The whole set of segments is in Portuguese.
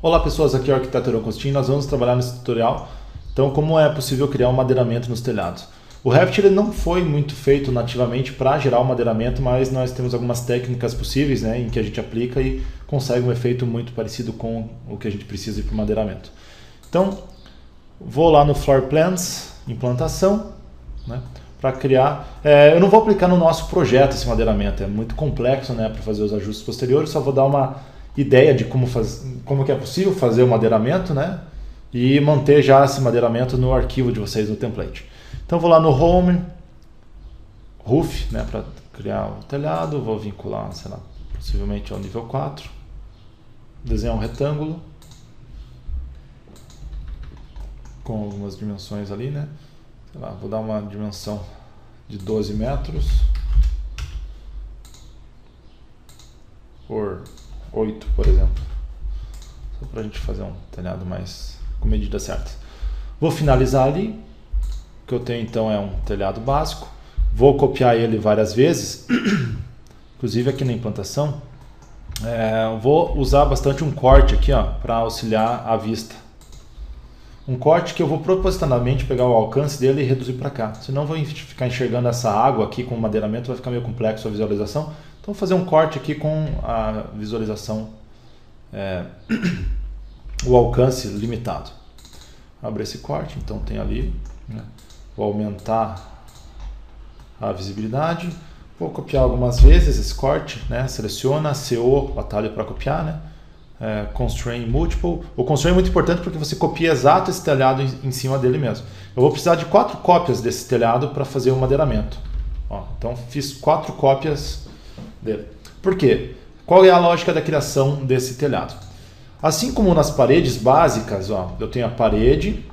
Olá pessoas, aqui é o arquiteto Agostinho. Nós vamos trabalhar nesse tutorial, então, como é possível criar um madeiramento nos telhados. O Revit ele não foi muito feito nativamente para gerar um madeiramento, mas nós temos algumas técnicas possíveis, né, em que a gente aplica e consegue um efeito muito parecido com o que a gente precisa para o madeiramento. Então, vou lá no Floor Plans, implantação, né, para criar. Eu não vou aplicar no nosso projeto esse madeiramento, é muito complexo, né, para fazer os ajustes posteriores, só vou dar uma ideia de como que é possível fazer o madeiramento, né? E manter já esse madeiramento no arquivo de vocês, no template. Então vou lá no Home, Roof, né? Para criar o telhado, vou vincular, sei lá, possivelmente ao nível 4. Desenhar um retângulo com algumas dimensões ali, né? Sei lá, vou dar uma dimensão de 12 metros por 8, por exemplo, só para a gente fazer um telhado mais com medidas certas. Vou finalizar ali, o que eu tenho então é um telhado básico, vou copiar ele várias vezes, inclusive aqui na implantação, vou usar bastante um corte aqui para auxiliar a vista. Um corte que eu vou propositalmente pegar o alcance dele e reduzir para cá, senão vou ficar enxergando essa água aqui com o madeiramento, vai ficar meio complexo a visualização. Então vou fazer um corte aqui com a visualização, o alcance limitado. Abro esse corte, então tem ali, né? Vou aumentar a visibilidade, vou copiar algumas vezes esse corte, né? Seleciona, CO, o atalho para copiar, né? Constrain Multiple. O Constrain é muito importante porque você copia exato esse telhado em cima dele mesmo. Eu vou precisar de 4 cópias desse telhado para fazer o madeiramento. Então fiz 4 cópias dele. Por quê? Qual é a lógica da criação desse telhado? Assim como nas paredes básicas, eu tenho a parede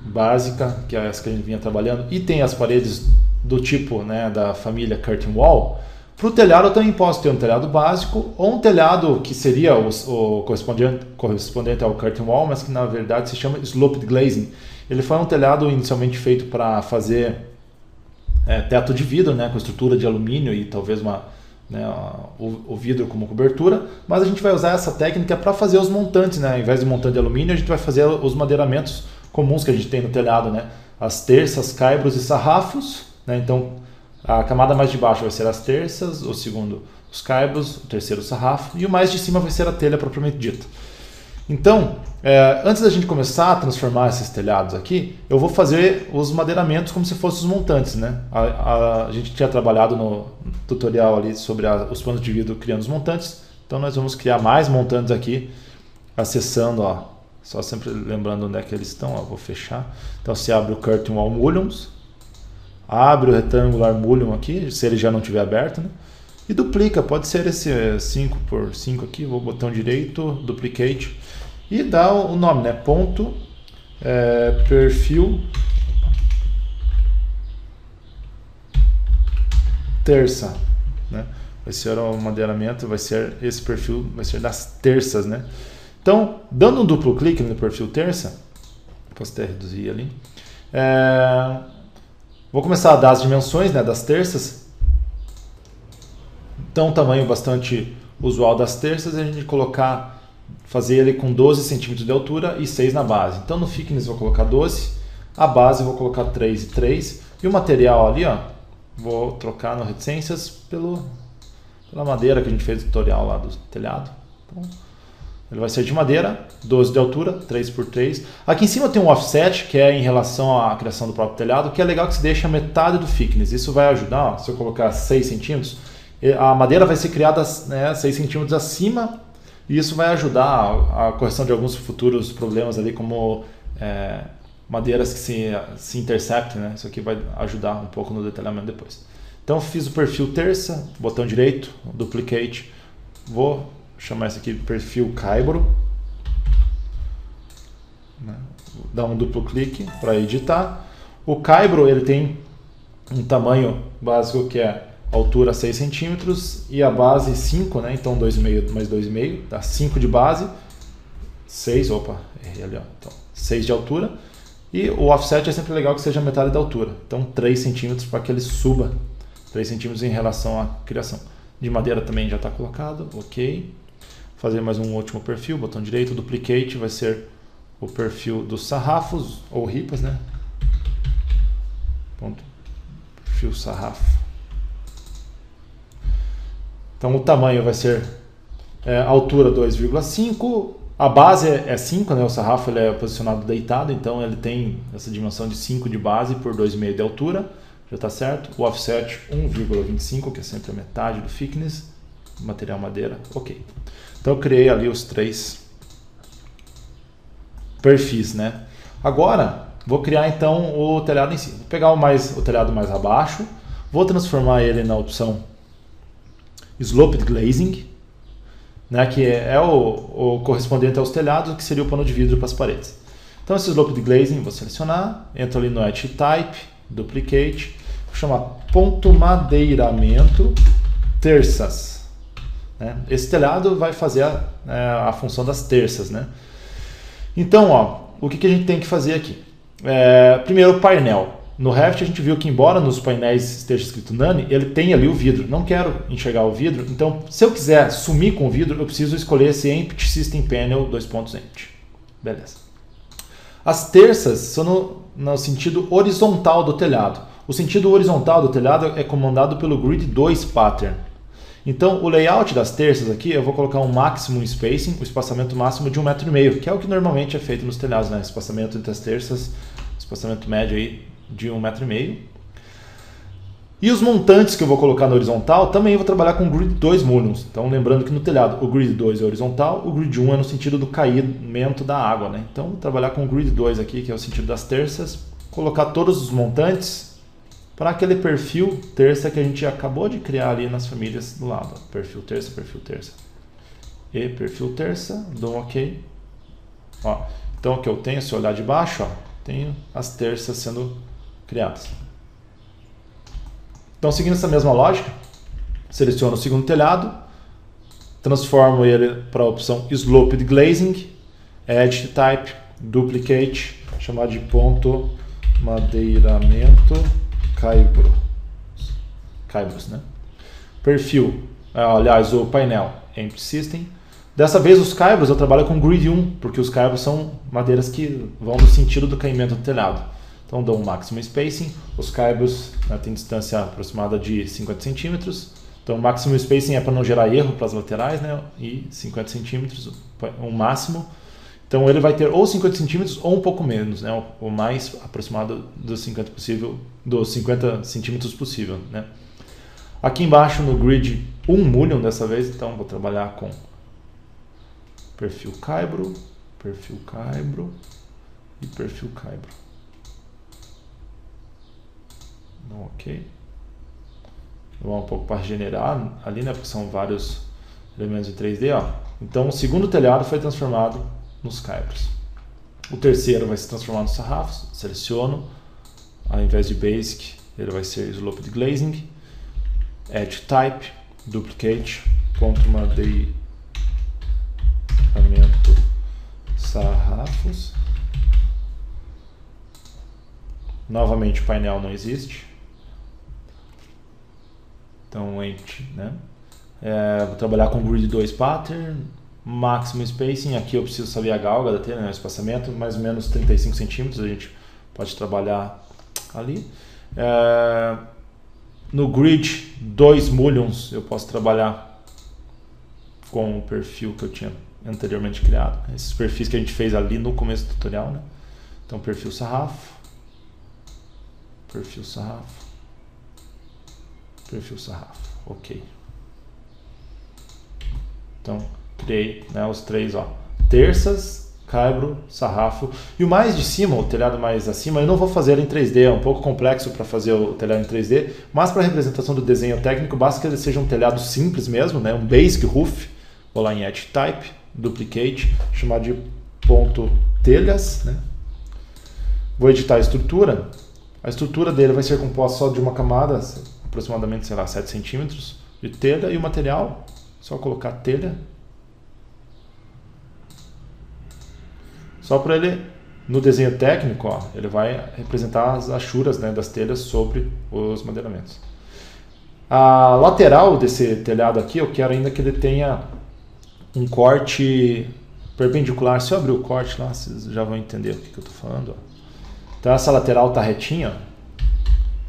básica, que é essa que a gente vinha trabalhando, e tem as paredes do tipo, né, da família Curtain Wall. Para o telhado eu também posso ter um telhado básico ou um telhado que seria o correspondente ao Curtain Wall, mas que na verdade se chama Sloped Glazing. Ele foi um telhado inicialmente feito para fazer teto de vidro, né, com estrutura de alumínio e talvez o vidro como cobertura, mas a gente vai usar essa técnica para fazer os montantes, né? Ao invés de montante de alumínio, a gente vai fazer os madeiramentos comuns que a gente tem no telhado, né? As terças, caibros e sarrafos, né? Então, a camada mais de baixo vai ser as terças, o segundo os caibros, o terceiro o sarrafo e o mais de cima vai ser a telha propriamente dita. Então, antes da gente começar a transformar esses telhados aqui, eu vou fazer os madeiramentos como se fossem os montantes, né? A gente tinha trabalhado no tutorial ali sobre os panos de vidro criando os montantes, então nós vamos criar mais montantes aqui, acessando, só sempre lembrando onde é que eles estão, vou fechar. Então você abre o Curtain Wall Mullions, abre o Rectangular Mullion aqui, se ele já não estiver aberto, né? E duplica, pode ser esse 5x5 aqui, vou botão direito, duplicate, e dá o nome, né? Ponto, perfil, terça, né? Vai ser o madeiramento, vai ser esse perfil, vai ser das terças, né? Então, dando um duplo clique no perfil terça, posso até reduzir ali, vou começar a dar as dimensões, né, das terças. Então, um tamanho bastante usual das terças é a gente fazer ele com 12 centímetros de altura e 6 na base. Então, no thickness vou colocar 12, a base vou colocar 3 e 3, e o material ali, vou trocar no reticências pela madeira que a gente fez no tutorial lá do telhado. Então, ele vai ser de madeira, 12 de altura, 3 por 3. Aqui em cima tem um offset, que é em relação à criação do próprio telhado, que é legal que se deixa metade do thickness. Isso vai ajudar, se eu colocar 6 centímetros, a madeira vai ser criada, né, 6 centímetros acima, e isso vai ajudar a correção de alguns futuros problemas ali, como madeiras que se interceptam, né? Isso aqui vai ajudar um pouco no detalhamento depois. Então fiz o perfil terça, botão direito, duplicate, vou chamar esse aqui de perfil caibro, né? Vou dar um duplo clique para editar. O caibro ele tem um tamanho básico que é altura 6 centímetros e a base 5, né? Então 2,5 mais 2,5, dá 5 de base, 6, errei ali, então 6 de altura, e o offset é sempre legal que seja metade da altura, então 3 centímetros para que ele suba 3 centímetros em relação à criação. De madeira também já está colocado, ok. fazer mais um último perfil, botão direito, duplicate, vai ser o perfil dos sarrafos ou ripas, né? Ponto. Perfil sarrafo. Então o tamanho vai ser altura 2,5, a base é 5, né? O sarrafo ele é posicionado deitado, então ele tem essa dimensão de 5 de base por 2,5 de altura, já está certo. O offset 1,25, que é sempre a metade do thickness, material madeira, ok. Então eu criei ali os 3 perfis, né? Agora vou criar então o telhado em si. Vou pegar o telhado mais abaixo, vou transformar ele na opção Sloped Glazing, né, que é o correspondente aos telhados, que seria o pano de vidro para as paredes. Então esse Sloped Glazing, vou selecionar, entro ali no Edge Type, Duplicate, vou chamar ponto madeiramento terças. Né? Esse telhado vai fazer a função das terças. Né? Então, ó, o que a gente tem que fazer aqui? Primeiro o painel. No Revit a gente viu que embora nos painéis esteja escrito Nani, ele tem ali o vidro. Não quero enxergar o vidro, então se eu quiser sumir com o vidro, eu preciso escolher esse Empty System Panel Empty. Beleza. As terças são no sentido horizontal do telhado. O sentido horizontal do telhado é comandado pelo Grid 2 Pattern. Então o layout das terças aqui, eu vou colocar um Maximum Spacing, o espaçamento máximo de 1,5 m, que é o que normalmente é feito nos telhados, né? Espaçamento entre as terças, espaçamento médio aí de 1,5 m. E os montantes que eu vou colocar na horizontal, também eu vou trabalhar com Grid 2 Mullions. Então lembrando que no telhado o Grid 2 é horizontal, o Grid 1 é no sentido do caimento da água. Né? Então vou trabalhar com o Grid 2 aqui, que é o sentido das terças, colocar todos os montantes para aquele perfil terça que a gente acabou de criar ali nas famílias do lado. Perfil terça e perfil terça, dou um OK. Ó, então o que eu tenho, se eu olhar de baixo, ó, tenho as terças sendo criadas. Então, seguindo essa mesma lógica, seleciono o segundo telhado, transformo ele para a opção Sloped Glazing, Edge Type, Duplicate, chamar de ponto madeiramento caibros, né? Perfil, aliás, o painel Empty System. Dessa vez os caibros eu trabalho com Grid 1, porque os caibros são madeiras que vão no sentido do caimento do telhado. Então dou um Maximum Spacing, os caibros têm distância aproximada de 50 centímetros. Então o Maximum Spacing é para não gerar erro para as laterais, né? E 50 centímetros, o máximo. Então ele vai ter ou 50 centímetros ou um pouco menos, né? O mais aproximado dos 50 centímetros possível. Né? Aqui embaixo no Grid 1 Mullion dessa vez, então vou trabalhar com perfil caibro e perfil caibro. Ok. Vou um pouco para regenerar ali, né? Porque são vários elementos de 3D. Ó. Então o segundo telhado foi transformado nos caibros. O terceiro vai se transformar nos sarrafos. Seleciono. Ao invés de Basic, ele vai ser Sloped Glazing. Edge Type, Duplicate, ponto madeiramento sarrafos. Novamente o painel não existe. Então Empty, né? Vou trabalhar com Grid 2 Pattern, Maximum Spacing. Aqui eu preciso saber a galga da telha, né? O espaçamento, mais ou menos 35 centímetros. A gente pode trabalhar ali. No Grid 2 Mullions eu posso trabalhar com o perfil que eu tinha anteriormente criado. Esses perfis que a gente fez ali no começo do tutorial, né? Então perfil sarrafo, perfil sarrafo, perfil sarrafo, ok. Então criei, né, os três, ó, terças, caibro, sarrafo. E o mais de cima, o telhado mais acima, eu não vou fazer em 3D, é um pouco complexo para fazer o telhado em 3D, mas para a representação do desenho técnico, basta que ele seja um telhado simples mesmo, né, um basic roof. Vou lá em Edge Type, Duplicate, chamar de ponto telhas, né. Vou editar a estrutura. A estrutura dele vai ser composta só de uma camada, aproximadamente, sei lá, 7 centímetros de telha, e o material, só colocar telha. Só para ele, no desenho técnico, ó, ele vai representar as achuras, né, das telhas sobre os madeiramentos. A lateral desse telhado aqui, eu quero ainda que ele tenha um corte perpendicular. Se eu abrir o corte lá, vocês já vão entender o que eu estou falando. Ó. Então essa lateral está retinha,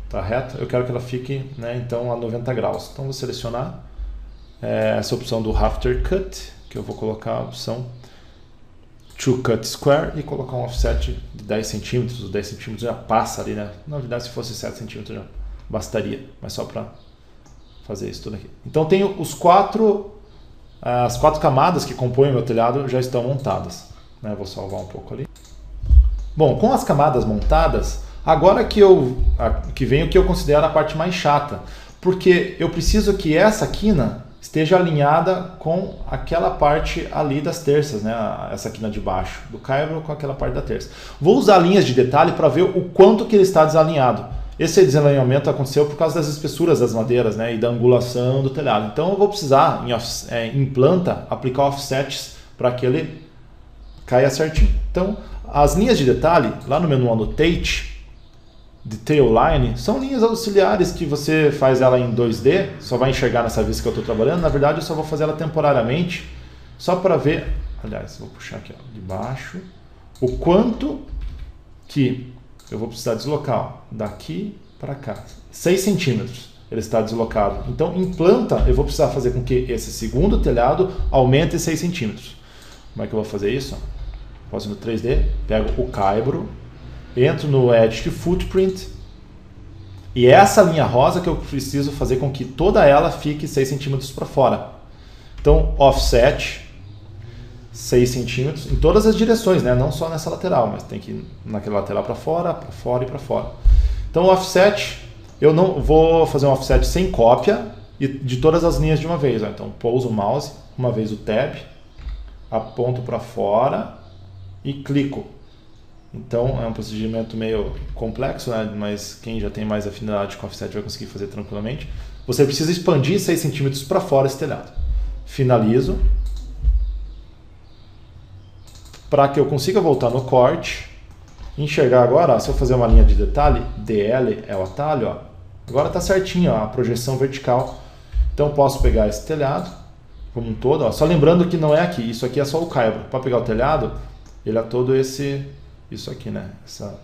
está reta, eu quero que ela fique, né, então a 90 graus. Então vou selecionar essa opção do Rafter Cut, que eu vou colocar a opção To Cut Square e colocar um offset de 10 centímetros. Os 10 centímetros já passa ali, né? Na verdade, se fosse 7 centímetros já bastaria, mas só para fazer isso tudo aqui. Então tenho as quatro camadas que compõem o meu telhado já estão montadas, né? Vou salvar um pouco ali. Bom, com as camadas montadas, agora que vem o que eu considero a parte mais chata, porque eu preciso que essa quina esteja alinhada com aquela parte ali das terças, né? Essa quina de baixo do caibro com aquela parte da terça. Vou usar linhas de detalhe para ver o quanto que ele está desalinhado. Esse desalinhamento aconteceu por causa das espessuras das madeiras, né? E da angulação do telhado. Então eu vou precisar, em planta, aplicar offsets para que ele caia certinho. Então, as linhas de detalhe, lá no menu Annotate, Detail Line, são linhas auxiliares que você faz ela em 2D, só vai enxergar nessa vista que eu estou trabalhando. Na verdade, eu só vou fazer ela temporariamente, só para ver, aliás, vou puxar aqui ó, de baixo, o quanto que eu vou precisar deslocar ó, daqui para cá. 6 centímetros ele está deslocado. Então, em planta, eu vou precisar fazer com que esse segundo telhado aumente 6 centímetros. Como é que eu vou fazer isso? Posso ir no 3D, pego o caibro, entro no Edit Footprint e essa linha rosa que eu preciso fazer com que toda ela fique 6 centímetros para fora. Então, offset 6 centímetros em todas as direções, né? Não só nessa lateral, mas tem que ir naquela lateral para fora e para fora. Então, offset, eu não vou fazer um offset sem cópia e de todas as linhas de uma vez. Ó. Então, pouso o mouse, uma vez o tab, aponto para fora e clico. Então é um procedimento meio complexo, né? Mas quem já tem mais afinidade com offset vai conseguir fazer tranquilamente. Você precisa expandir 6 centímetros para fora esse telhado. Finalizo. Para que eu consiga voltar no corte, enxergar agora, ó, se eu fazer uma linha de detalhe, DL é o atalho, ó, agora está certinho ó, a projeção vertical. Então posso pegar esse telhado como um todo, ó, só lembrando que não é aqui, isso aqui é só o caibro. Para pegar o telhado, ele é todo isso aqui, né? Essa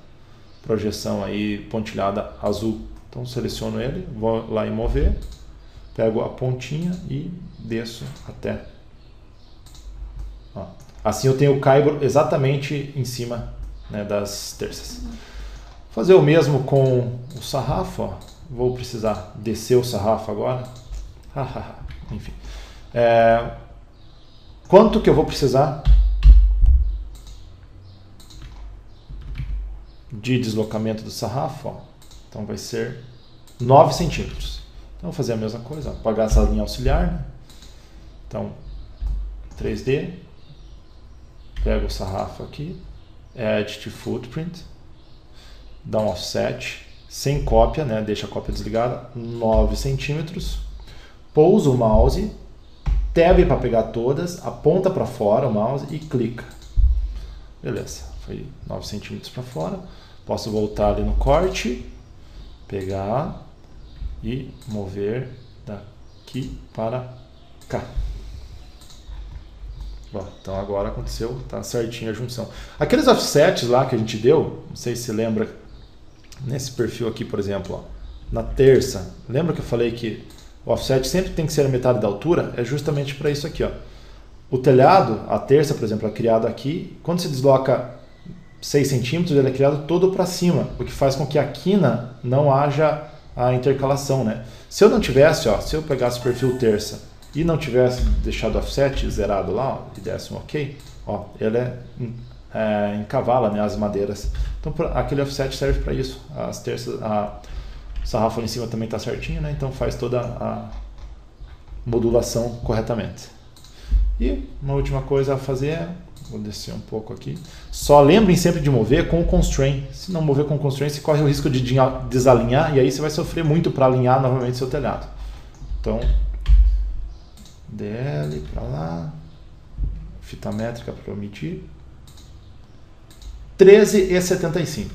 projeção aí pontilhada azul. Então seleciono ele, vou lá em mover, pego a pontinha e desço até. Ó. Assim eu tenho o caibro exatamente em cima, né, das terças. Fazer o mesmo com o sarrafo. Ó. Vou precisar descer o sarrafo agora. Enfim. Quanto que eu vou precisar de deslocamento do sarrafo? Ó. Então vai ser 9 centímetros. Então vou fazer a mesma coisa, ó. Apagar essa linha auxiliar. Né? Então 3D, pego o sarrafo aqui, Edit Footprint, dá um offset, sem cópia, né? Deixa a cópia desligada, 9 centímetros, pouso o mouse, tab para pegar todas, aponta para fora o mouse e clica. Beleza, foi 9 centímetros para fora. Posso voltar ali no corte, pegar e mover daqui para cá. Bom, então agora aconteceu, tá certinho a junção. Aqueles offsets lá que a gente deu, não sei se lembra, nesse perfil aqui, por exemplo, ó, na terça, lembra que eu falei que o offset sempre tem que ser a metade da altura? É justamente para isso aqui, ó. O telhado, a terça, por exemplo, é criado aqui, quando se desloca 6 centímetros, ele é criado todo para cima, o que faz com que a quina não haja a intercalação, né? Se eu não tivesse, ó, se eu pegasse o perfil terça e não tivesse deixado o offset zerado lá, ó, e desse um ok, ó, ele encavala, né, as madeiras. Então aquele offset serve para isso. As terças, o sarrafo ali em cima também está certinho, né? Então faz toda a modulação corretamente. E uma última coisa a fazer é, vou descer um pouco aqui, só lembrem sempre de mover com o constraint. Se não mover com o constraint, você corre o risco de desalinhar e aí você vai sofrer muito para alinhar novamente seu telhado. Então, DL para lá, fita métrica para omitir, 13,75.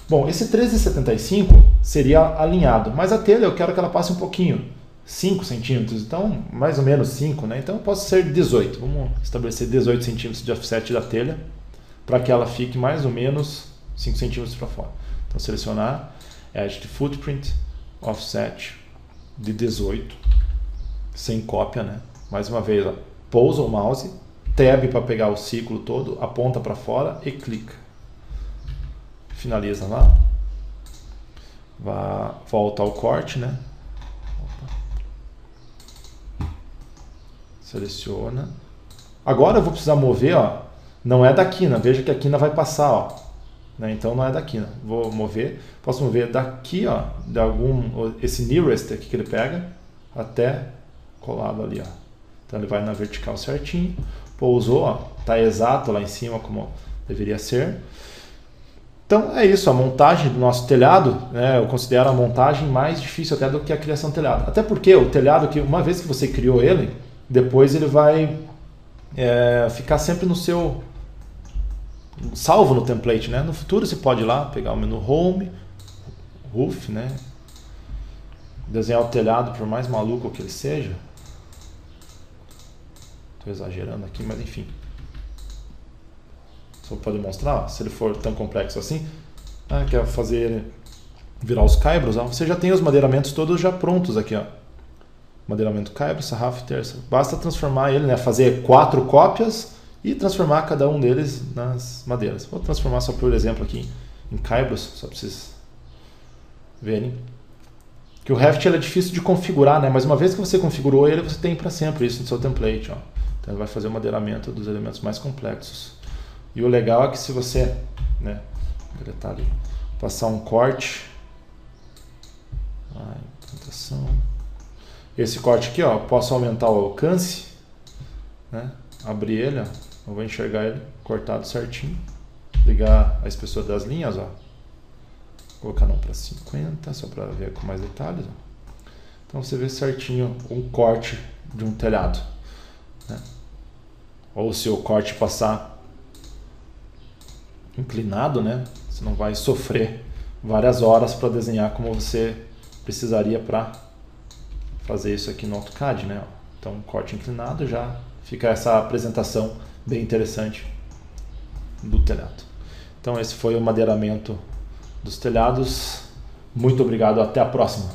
Bom, esse 13,75 seria alinhado, mas a telha eu quero que ela passe um pouquinho, 5 centímetros, então mais ou menos 5, né? Então posso ser 18. Vamos estabelecer 18 centímetros de offset da telha para que ela fique mais ou menos 5 centímetros para fora. Então selecionar Edge to Footprint, Offset de 18, sem cópia, né? Mais uma vez, ó, pousa o mouse, tab para pegar o ciclo todo, aponta para fora e clica. Finaliza lá. Volta ao corte, né? Seleciona. Agora eu vou precisar mover, ó, não é da quina, veja que a quina vai passar, ó, né? Então não é da quina. Vou mover, posso mover daqui, ó, de esse nearest aqui que ele pega até colado ali, ó. Então ele vai na vertical certinho, pousou, ó, tá exato lá em cima como deveria ser. Então é isso, a montagem do nosso telhado, né, eu considero a montagem mais difícil até do que a criação do telhado. Até porque o telhado, que uma vez que você criou ele, depois ele vai ficar sempre no seu salvo no template, né? No futuro você pode ir lá, pegar o menu Home, Roof, né? Desenhar o telhado, por mais maluco que ele seja. Estou exagerando aqui, mas enfim. Só para demonstrar, ó, se ele for tão complexo assim, quer fazer ele virar os caibros, ó, você já tem os madeiramentos todos já prontos aqui, ó. Madeiramento caibro, sarrafo e terça. Basta transformar ele, né, fazer 4 cópias e transformar cada um deles nas madeiras. Vou transformar só por exemplo aqui em caibros, só para vocês verem. Que o Revit ele é difícil de configurar, né? Mas uma vez que você configurou ele, você tem para sempre isso no seu template, ó. Então ele vai fazer o madeiramento dos elementos mais complexos. E o legal é que se você, né, detalhe, passar um corte, implantação, esse corte aqui, ó, posso aumentar o alcance, né? Abrir ele, ó, eu vou enxergar ele cortado certinho, ligar a espessura das linhas, ó, colocar não para 50, só para ver com mais detalhes, ó. Então você vê certinho um corte de um telhado, né? Ou se o corte passar inclinado, né, você não vai sofrer várias horas para desenhar como você precisaria para fazer isso aqui no AutoCAD, né? Então, um corte inclinado já fica essa apresentação bem interessante do telhado. Então, esse foi o madeiramento dos telhados. Muito obrigado, até a próxima.